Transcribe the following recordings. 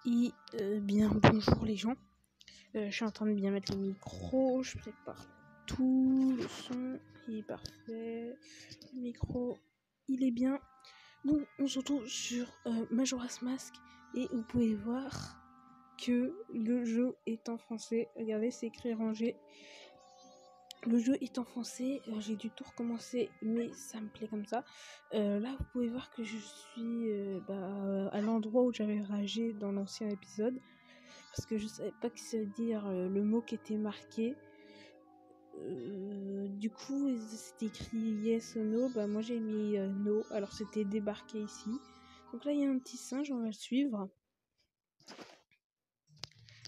Et bien bonjour les gens. Je suis en train de bien mettre le micro, je prépare tout, le son il est parfait, le micro il est bien. Donc on se retrouve sur Majora's Mask et vous pouvez voir que le jeu est en français. Regardez, c'est écrit rangé. Le jeu est en français, j'ai dû tout recommencer, mais ça me plaît comme ça. Là, vous pouvez voir que je suis à l'endroit où j'avais ragé dans l'ancien épisode, parce que je savais pas que ça veut dire le mot qui était marqué. Du coup, c'était écrit yes ou no. Moi j'ai mis no, alors c'était débarqué ici. Donc là, il y a un petit singe, on va le suivre.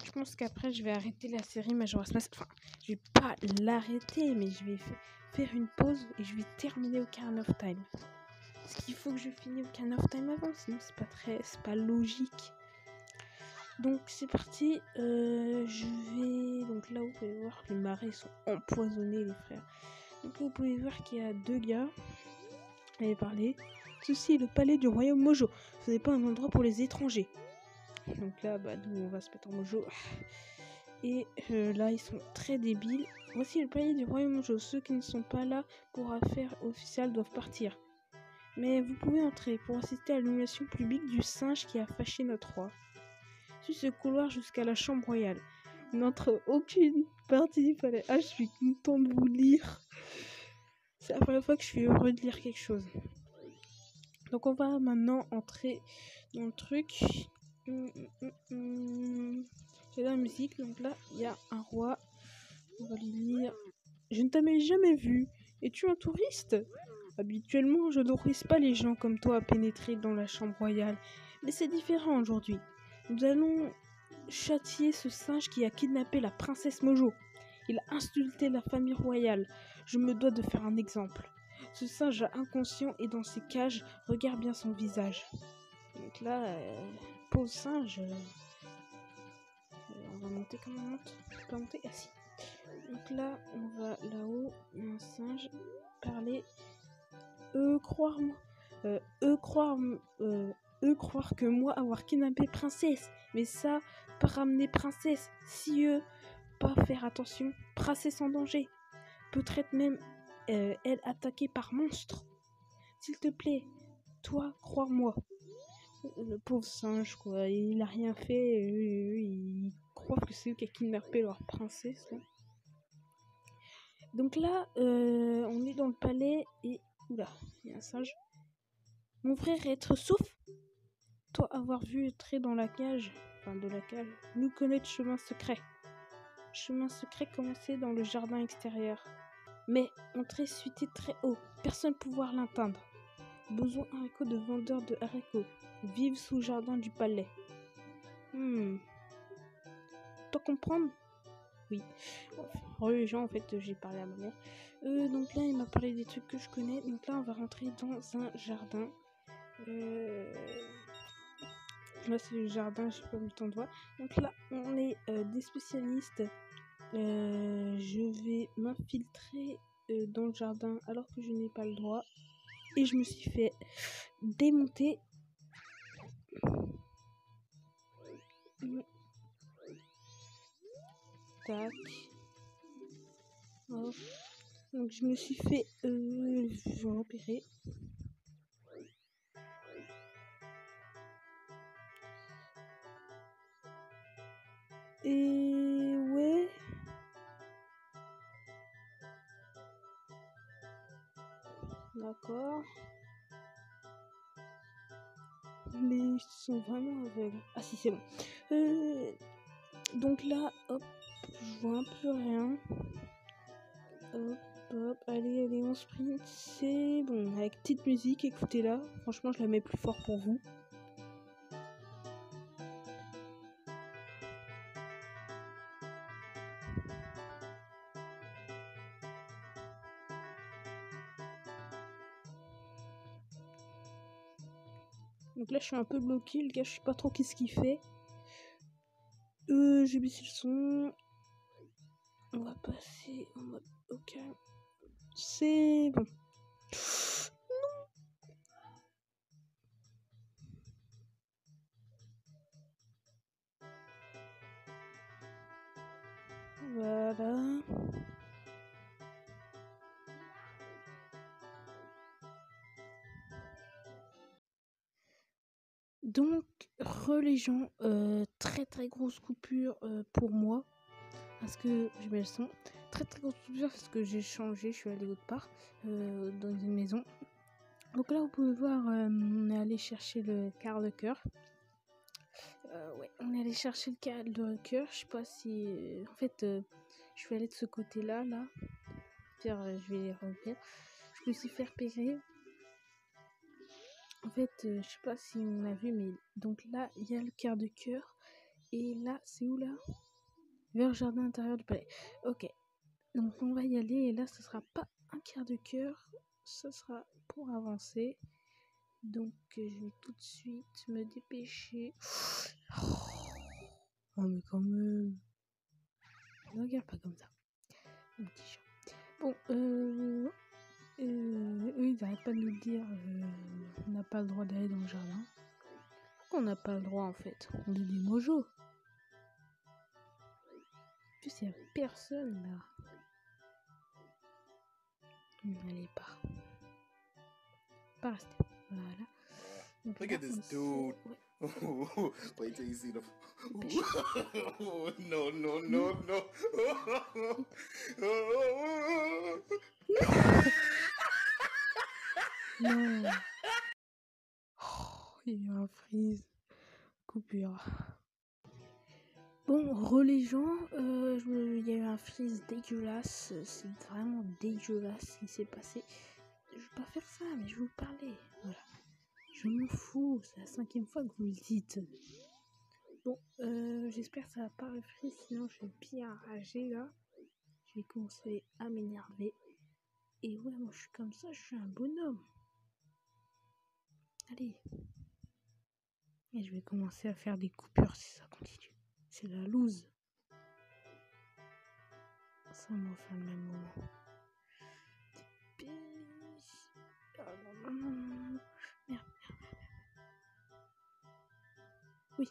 Je pense qu'après, je vais arrêter la série Majora's Mask. Enfin, je vais pas l'arrêter, mais je vais faire une pause et je vais terminer Ocarina of Time. Parce qu'il faut que je finisse Ocarina of Time avant, sinon c'est pas logique. Donc c'est parti. Je vais donc là, vous pouvez voir que les marais sont empoisonnés, les frères. Donc là, vous pouvez voir qu'il y a deux gars. Allez parler. Ceci est le palais du royaume Mojo. Ce n'est pas un endroit pour les étrangers. Donc là, nous on va se mettre en Mojo. Et là, ils sont très débiles. Voici le palais du royaume Mojo. Ceux qui ne sont pas là pour affaires officielles doivent partir. Mais vous pouvez entrer pour assister à l'illumination publique du singe qui a fâché notre roi. Suis ce couloir jusqu'à la chambre royale. N'entre aucune partie du palais. Ah, je suis content de vous lire. C'est la première fois que je suis heureux de lire quelque chose. Donc on va maintenant entrer dans le truc. J'ai la musique, donc là il y a un roi. On va lui lire. Je ne t'avais jamais vu. Es-tu un touriste? Habituellement, je n'autorise pas les gens comme toi à pénétrer dans la chambre royale. Mais c'est différent aujourd'hui. Nous allons châtier ce singe qui a kidnappé la princesse Mojo. Il a insulté la famille royale. Je me dois de faire un exemple. Ce singe inconscient est dans ses cages. Regarde bien son visage. Donc là, pauvre singe. On va monter, comment on monte? On peut pas monter? Ah si. Donc là, on va là-haut. Un singe. Parler. Croire que moi avoir kidnappé princesse. Mais ça, pas ramener princesse. Si pas faire attention. Princesse en danger. Peut-être même elle attaquée par monstre. S'il te plaît, toi, crois-moi. Le pauvre singe, quoi. Il a rien fait. Il croit que c'est eux qui a kidnappé leur princesse. Là. Donc là, on est dans le palais et... Oula, il y a un singe. Mon frère être sauf. Toi avoir vu entrer dans la cage, de la cage, nous connaître chemin secret. Chemin secret commençait dans le jardin extérieur. Mais entrer suité très haut, personne pouvoir l'atteindre. Besoin haricots de vendeurs de haricots. Vivent sous le jardin du palais. T'en comprendre? Oui. Religion, en fait, j'ai parlé à ma mère. Donc là, il m'a parlé des trucs que je connais. Donc là, on va rentrer dans un jardin. Là, c'est le jardin, je sais pas où le temps de voir. Donc là, on est des spécialistes. Je vais m'infiltrer dans le jardin alors que je n'ai pas le droit. Et je me suis fait démonter. Tac. Hop. Donc je me suis fait repérer. Et ouais. D'accord. Mais ils sont vraiment aveugles. Ah si, c'est bon. Donc là, hop, je vois un peu rien. Hop, allez, on sprint. C'est bon, avec petite musique, écoutez-la. Franchement, je la mets plus fort pour vous. Donc là, je suis un peu bloqué. Le gars, je sais pas trop qu'est-ce qu'il fait. J'ai baissé le son. On va passer en mode ok. C'est bon. Voilà. Donc, les gens, très très grosse coupure pour moi. Parce que je mets le son. Très très grosse coupure parce que j'ai changé, je suis allée autre part, dans une maison. Donc là, vous pouvez voir, on est allé chercher le quart de cœur. Ouais, on est allé chercher le quart de cœur. Je sais pas si. En fait, je vais aller de ce côté-là, là. Puis, je vais les revenir. Je peux aussi faire périr. En fait, je sais pas si on a vu, mais donc là, il y a le quart de cœur. Et là, c'est où là? Vers le jardin intérieur du palais. Ok. Donc on va y aller. Et là, ce sera pas un quart de cœur. Ce sera pour avancer. Donc je vais tout de suite me dépêcher. Oh mais quand même. Ne regarde pas comme ça. Mon petit chat. Bon, eux, ils n'arrêtent pas de nous dire on n'a pas le droit d'aller dans le jardin. Pourquoi on n'a pas le droit en fait? On est des mojos. En plus, il n'y a personne là. Allez, part. Pas rester. Voilà. Donc, Look là, at this on dude. sait- ouais. Wait till you see the. Dépêche. No, no, no, no. Non. Oh, il y a eu un freeze. Coupure. Bon, les gens, il y a eu un freeze dégueulasse. C'est vraiment dégueulasse ce qui s'est passé. Je vais pas faire ça, mais je vais vous parler. Voilà. Je m'en fous. C'est la 5e fois que vous le dites. Bon, j'espère que ça va pas refreeze, sinon je vais bien rager là. Je vais commencer à m'énerver. Et ouais, moi je suis comme ça, je suis un bonhomme. Allez. Et je vais commencer à faire des coupures si ça continue. C'est la loose. Ça me refait le même moment. Oh, non. Merde. Oui.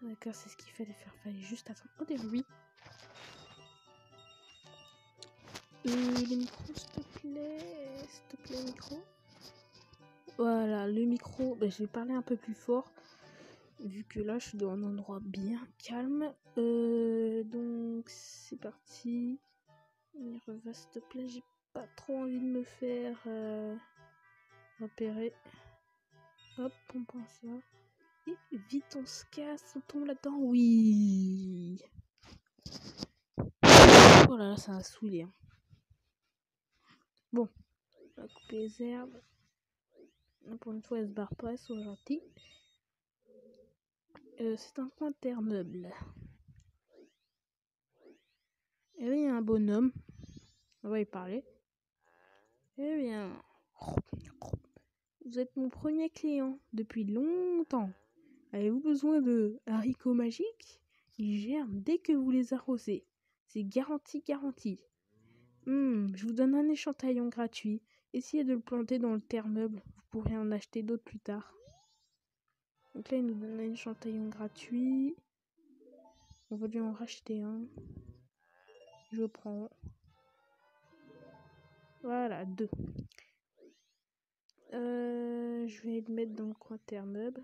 D'accord, c'est ce qu'il fallait faire. Fallait juste attendre. Oh, déjà, oui. Les micros, s'il te plaît. S'il te plaît, micro. Voilà, le micro. Ben, je vais parler un peu plus fort. Vu que là, je suis dans un endroit bien calme. Donc, c'est parti. Minerva, s'il te plaît. J'ai pas trop envie de me faire repérer. Hop, on prend ça. Et vite, on se casse, on tombe là-dedans. Oui. Oh là là, ça a saoulé. Hein. Bon, on va couper les herbes. Pour une fois, elle se barre pas, elle soit gentille. C'est un coin terre meuble. Et oui, il y a un bonhomme. On va y parler. Eh bien, vous êtes mon premier client depuis longtemps. Avez-vous besoin de haricots magiques? Ils germent dès que vous les arrosez. C'est garanti, garanti. Je vous donne un échantillon gratuit. Essayez de le planter dans le terre meuble. Vous pourrez en acheter d'autres plus tard. Donc là, il nous donne un échantillon gratuit. On va lui en racheter un. Je prends. Voilà, 2. Je vais le mettre dans le coin terre meuble.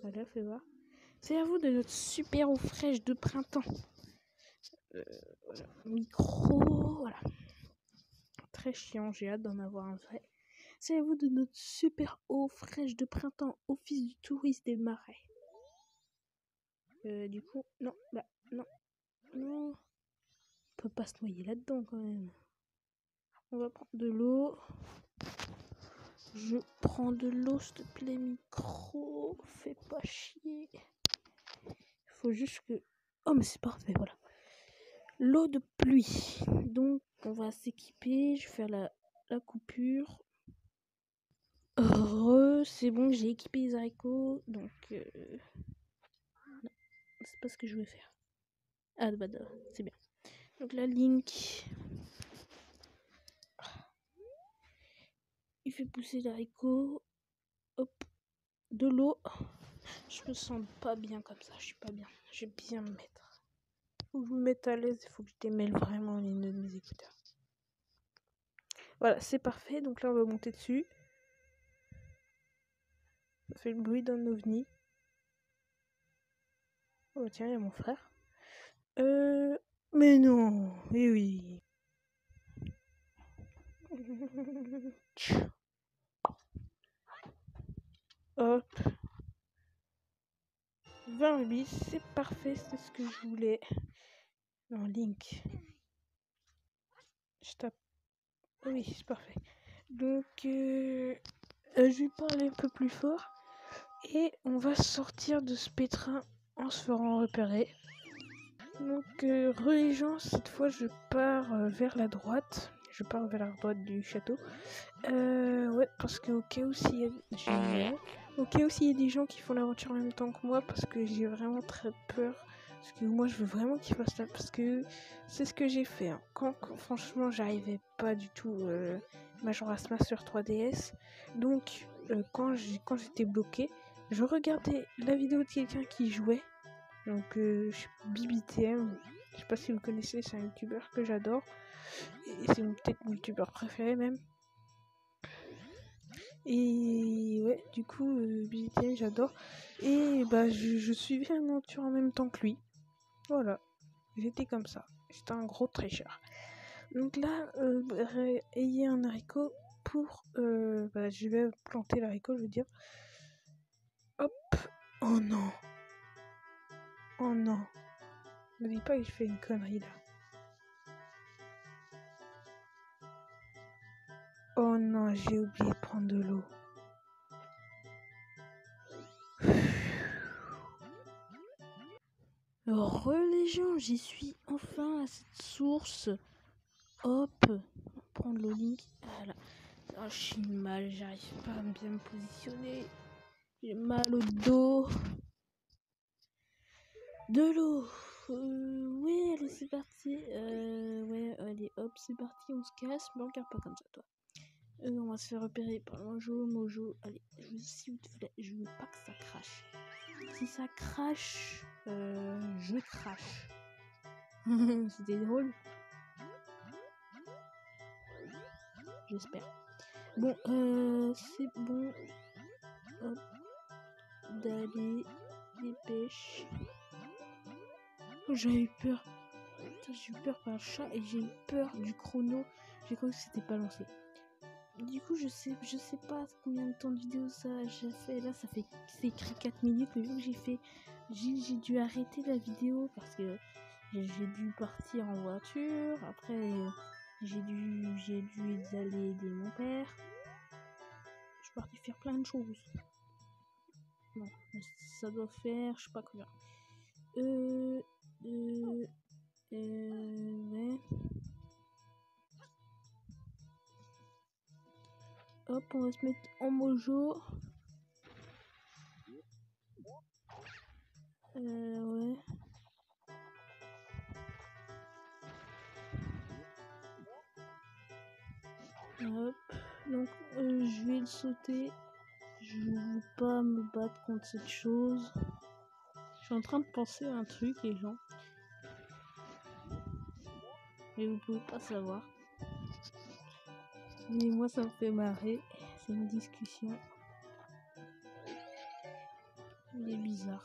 Voilà, fais voir. C'est à vous de notre super eau fraîche de printemps. Voilà. Micro, voilà. Très chiant, j'ai hâte d'en avoir un vrai. C'est à vous de notre super eau fraîche de printemps, office du tourisme des marais. Du coup, non, bah, non, non. On peut pas se noyer là-dedans quand même. On va prendre de l'eau. Je prends de l'eau, s'il te plaît, micro. Fais pas chier. Faut juste que... Oh, mais c'est parfait, voilà. L'eau de pluie. Donc, on va s'équiper. Je vais faire la coupure. C'est bon, j'ai équipé les haricots. Donc, non, c'est pas ce que je voulais faire. Ah, bah, c'est bien. Donc, la Link. Il fait pousser les haricots. Hop. De l'eau. Je me sens pas bien comme ça. Je suis pas bien. Je vais bien me mettre. Faut que je me mette à l'aise, il faut que je démêle vraiment les nœuds de mes écouteurs. Voilà, c'est parfait. Donc là, on va monter dessus. Ça fait le bruit d'un ovni. Oh tiens, il y a mon frère. Mais non, oui oui. Hop. 20 rubis, c'est parfait, c'est ce que je voulais. Non, Link. Je tape. Oui, c'est parfait. Donc, je vais parler un peu plus fort. Et on va sortir de ce pétrin en se faisant repérer. Donc, les gens, cette fois, je pars vers la droite. Je pars vers la droite du château. Ouais, parce qu'au cas où s'il y a... Au cas où s'il y a des gens qui font l'aventure en même temps que moi, parce que j'ai vraiment très peur. Parce que moi, je veux vraiment qu'ils fassent ça. Parce que c'est ce que j'ai fait. Hein. Quand franchement, j'arrivais pas du tout Majora's Mask sur 3DS. Donc, quand j'étais bloqué, je regardais la vidéo de quelqu'un qui jouait. Donc, BBTM. Je sais pas si vous connaissez, c'est un youtubeur que j'adore. Et c'est peut-être mon youtubeur préféré même. Et ouais, du coup, BBTM, j'adore. Et bah, je suivais l'aventure en même temps que lui. Voilà, j'étais comme ça. J'étais un gros tricheur. Donc là, ayez un haricot pour... je vais planter l'haricot, je veux dire. Hop. Oh non. Oh non. Ne dis pas que je fais une connerie là. Oh non, j'ai oublié de prendre de l'eau. Les gens, j'y suis enfin à cette source. Hop, prendre l'eau Link. Voilà. Oh, je suis mal, j'arrive pas à bien me positionner. J'ai mal au dos. De l'eau. Ouais, allez, c'est parti. Ouais, allez, hop, c'est parti, on se casse. Mais regarde pas comme ça, toi. On va se faire repérer par Mojo. Allez, s'il vous plaît, je veux pas que ça crache. Si ça crache, je crache. C'était drôle. J'espère. Bon, c'est bon. Hop. D'aller. Dépêche. Oh, j'ai eu peur. Putain, j'ai eu peur par le chat et j'ai eu peur du chrono. J'ai cru que c'était pas lancé. Du coup, je sais pas combien de temps de vidéo ça j'ai fait. Là, c'est écrit 4 minutes, mais vu que j'ai dû arrêter la vidéo parce que j'ai dû partir en voiture. Après, j'ai dû aller aider mon père. Je suis partie faire plein de choses. Bon, ça doit faire, je sais pas combien. Ouais. Hop, on va se mettre en mojo. Ouais. Hop. Donc, je vais le sauter. Je veux pas me battre contre cette chose. Je suis en train de penser à un truc, les gens. Mais vous pouvez pas savoir. Mais moi, ça me fait marrer. C'est une discussion. Il est bizarre.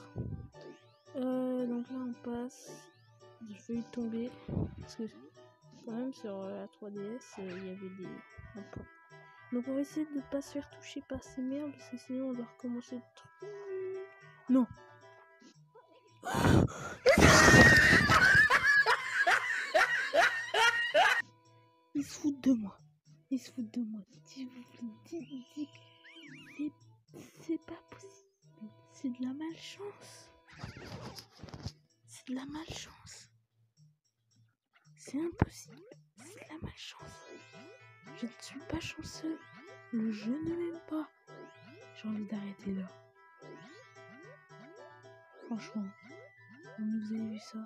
Donc là, on passe. J'ai failli tomber. Parce que, quand même, sur la 3DS, il y avait des... Donc, on va essayer de ne pas se faire toucher par ces merdes. Parce que sinon, on doit recommencer le truc. Non. Ils se foutent de moi. C'est pas possible. C'est de la malchance. C'est impossible. C'est de la malchance. Je ne suis pas chanceux. Le jeu ne m'aime pas. J'ai envie d'arrêter là. Franchement. Vous avez vu ça?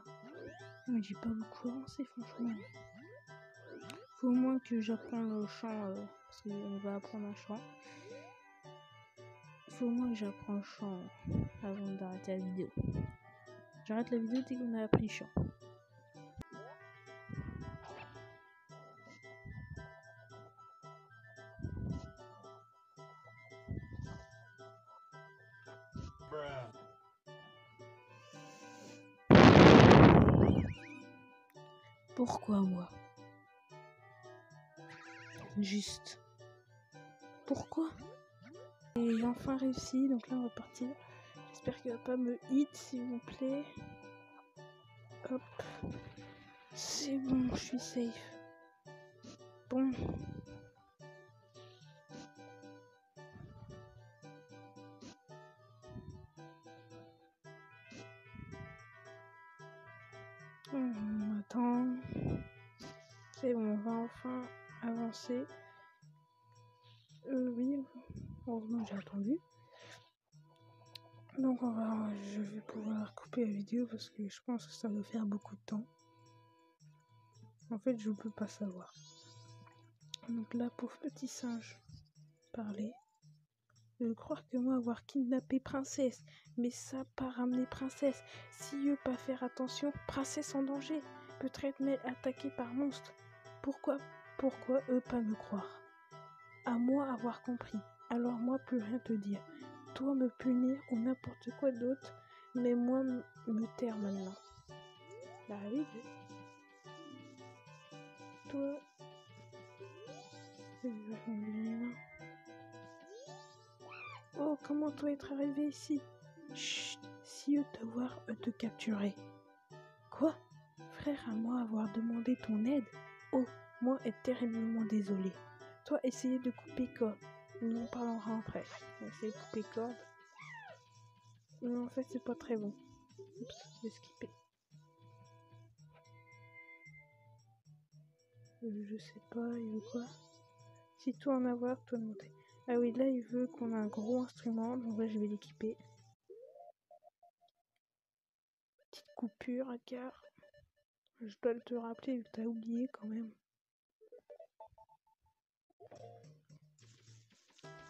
Mais j'ai pas beaucoup avancé, franchement. Faut au moins que j'apprenne le chant. Parce qu'on va apprendre un chant. Faut au moins que j'apprenne le chant avant d'arrêter la vidéo. J'arrête la vidéo dès qu'on a appris le chant. Pourquoi moi? Juste. Pourquoi? Et j'ai enfin réussi, donc là on va partir. J'espère qu'il va pas me hit, s'il vous plaît. Hop. C'est bon, je suis safe. Bon. Attends. C'est bon, on va enfin avancer. Oui, heureusement j'ai attendu. Donc je vais pouvoir couper la vidéo parce que je pense que ça va faire beaucoup de temps. En fait, je peux pas savoir. Donc là, pauvre petit singe, parler. Croire que moi avoir kidnappé princesse, mais ça pas ramener princesse. Si eux pas faire attention, princesse en danger, peut-être mais attaquée par monstre. Pourquoi eux pas me croire? À moi avoir compris, alors moi plus rien te dire. Toi me punir ou n'importe quoi d'autre, mais moi me taire maintenant. Bah oui, toi... Oh, comment toi être arrivé ici? Chut, si eux te voir, eux te capturer. Quoi? Frère, à moi avoir demandé ton aide? Oh, moi être terriblement désolé. Toi, essayer de couper corde. Nous en parlera après. Essayer de couper corde. Mais en fait, c'est pas très bon. Oups, j'ai skippé. Je sais pas, il veut quoi? Si toi en avoir, toi de monter. Ah oui, là, il veut qu'on ait un gros instrument. Donc là, je vais l'équiper. Petite coupure à quart. Je dois te rappeler, t'as oublié quand même.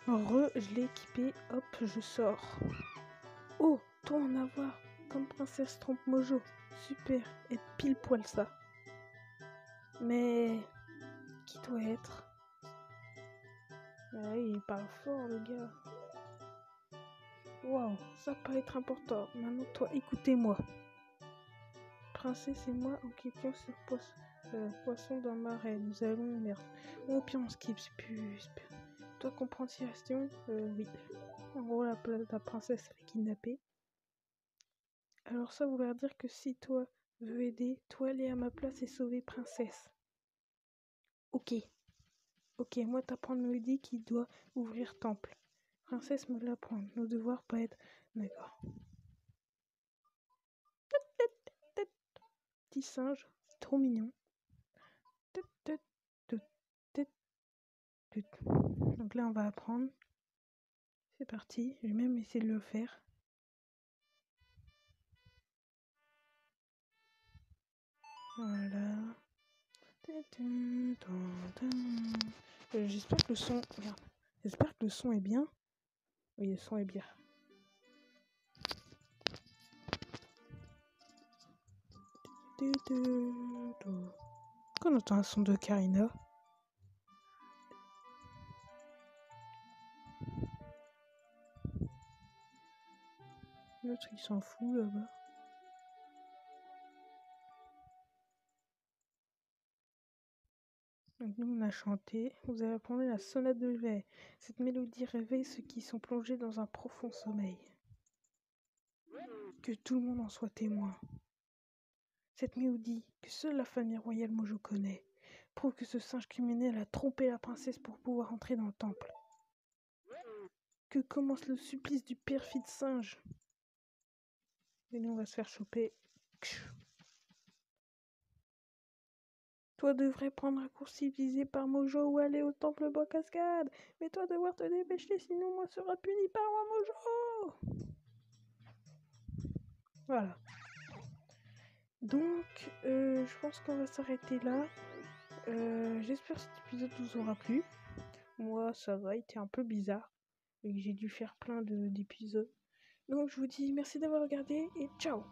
Je l'ai équipé, hop, je sors. Oh, toi en avoir, comme princesse Trompe Mojo. Super, et pile poil ça. Mais qui doit être? Ah, il parle fort le gars. Waouh, ça peut être important. Maintenant toi, écoutez-moi. Princesse et moi enquêtions sur poisson dans marais. Nous allons merde. Oh puis on skip, c'est plus. Toi comprendre situation? Oui. En gros la princesse elle est kidnappée. Alors ça voudrait dire que si toi veux aider, toi aller à ma place et sauver princesse. Ok. Ok, moi t'apprendre me dit qu'il doit ouvrir temple. Princesse me l'apprendre. Nos devoirs pas être. D'accord. Petit singe, c'est trop mignon. Donc là on va apprendre. C'est parti, je vais même essayer de le faire. Voilà. J'espère que le son... Merde. J'espère que le son est bien. Oui, le son est bien. Qu'on entend un son de Karina. L'autre il s'en fout là-bas. Donc nous on a chanté. Vous avez entendu la sonate de l'éveil. Cette mélodie réveille ceux qui sont plongés dans un profond sommeil. Que tout le monde en soit témoin. Cette mélodie, que seule la famille royale Mojo connaît, prouve que ce singe criminel a trompé la princesse pour pouvoir entrer dans le temple. Que commence le supplice du perfide singe. Et nous on va se faire choper. Toi devrais prendre un cours civilisé par Mojo ou aller au temple bois cascade. Mais toi devoir te dépêcher sinon moi sera puni par moi Mojo. Voilà. Donc je pense qu'on va s'arrêter là. J'espère que cet épisode vous aura plu. Moi ça va, il était un peu bizarre. Et j'ai dû faire plein d'épisodes. Donc je vous dis merci d'avoir regardé et ciao.